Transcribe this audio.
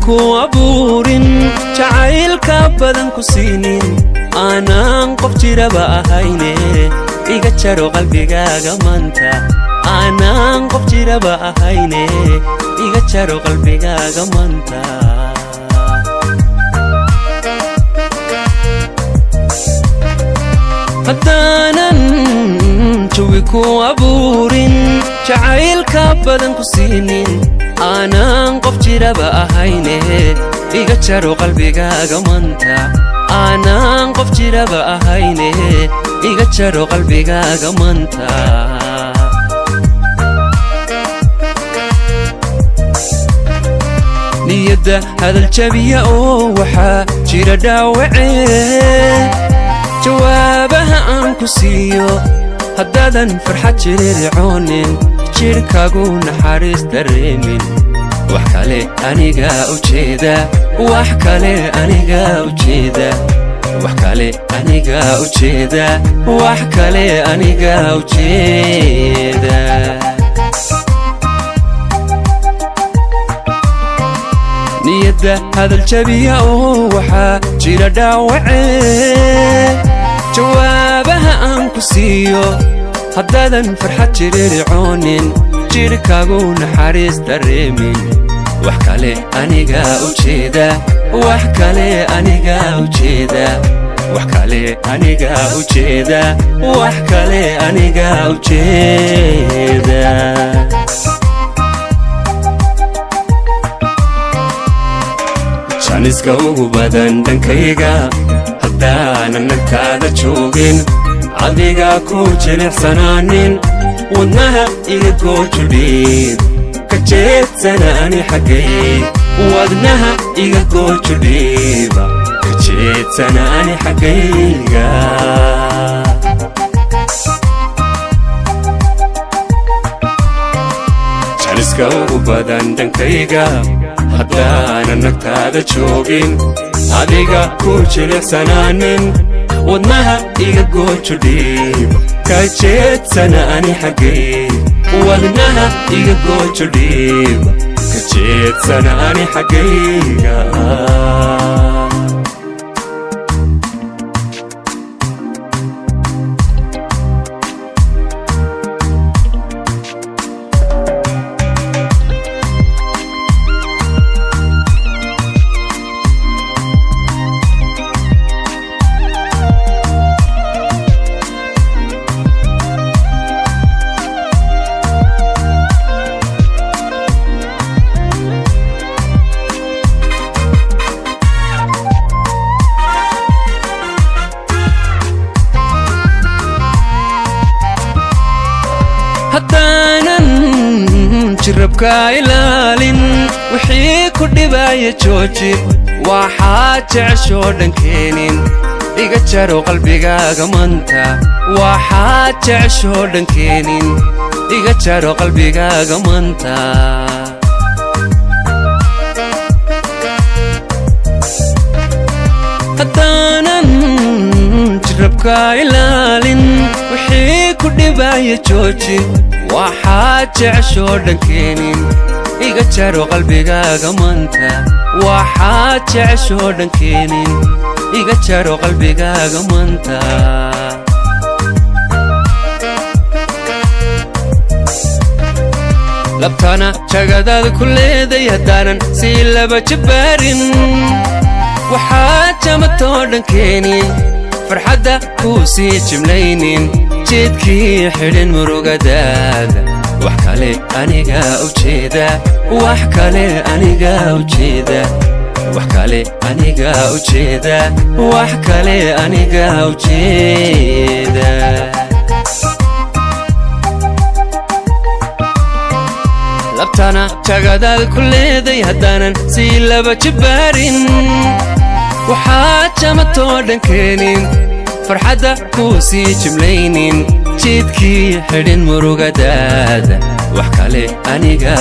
ku abuurin jacaylka badan ku siinin aanan qof jiraba ahayne iga jaro qalbigaaga maanta aanan qof jiraba ahayne iga jaro qalbigaaga maanta haddaanan jawi ku abuurin jacaylka badan ku siinin aanan qof jiraba ahayne iga jaro qalbigaaga maanta aanan qof jiraba ahayne iga jaro qalbigaaga maanta niyadda hadal jabiya oo waxaa jira dhaawacee jawaabaha aan ku siiyo haddaadan farxad jiriricoonin jirhkaagu naxariis dareemin wax kale aniga ujeeda wax kale aniga ujeeda wax kale aniga ujeeda wax kale aniga ujeeda niyadda hadal jabiya oo waxaa jira dhaawacee jawaabaha aan ku siiyo haddaadan farxad jiriricoonin jirhkaagu naxariis dareemin wax kale aniga ujeeda wax kale aniga ujeeda wax kale aniga ujeeda wax kale aniga ujeeda janiska ugu badan dhankayga haddaanan nagtaada joogin adiga ku jilicsanaanin wadnaha iga goojudhiib ka jeedsanaani xaggay wadnaha iga goojudhiiba ka jeedsanaani xaggayga janiska ugu badan dhankayga haddaanan nagtaada joogin adiga ku jilicsanaanin wadnaha iga goojudhiib ka jeedsanaani xaggay wadnaha iga goojudhiib ka jeedsanaani xaggayga haddaanan jirabka ilaalin wixii ku dhibaya jooji waxaa jeceshoo dhankeenin iga jaro qalbigaaga maanta waxaa jeceshoo dhankeenin iga jaro qalbigaaga maanta haddaanan jirabka ilaalin wixii ku dhibaya jooji waxaa jeceshoo dhankeenin iga jaro qalbigaaga maanta waxaa jeceshoo dhankeenin iga jaro qalbigaaga maanta labtana jagadaada ku leeday haddaanan sii laba jabaarin waxaa jamatoo dhankeenin farxadda kuu sii jimlaynin jeedkii xidhin murugadaada wax kale aniga ujeeda wax kale aniga ujeeda wax kale aniga ujeeda wax kale aniga ujeeda labtana jagadaada ku leeday haddaanan sii laba jabaarin waxaa jamatoo dhankeenin farxadda kuu sii jimlaynin jeedkii xidhin murugadaada wax kale aniga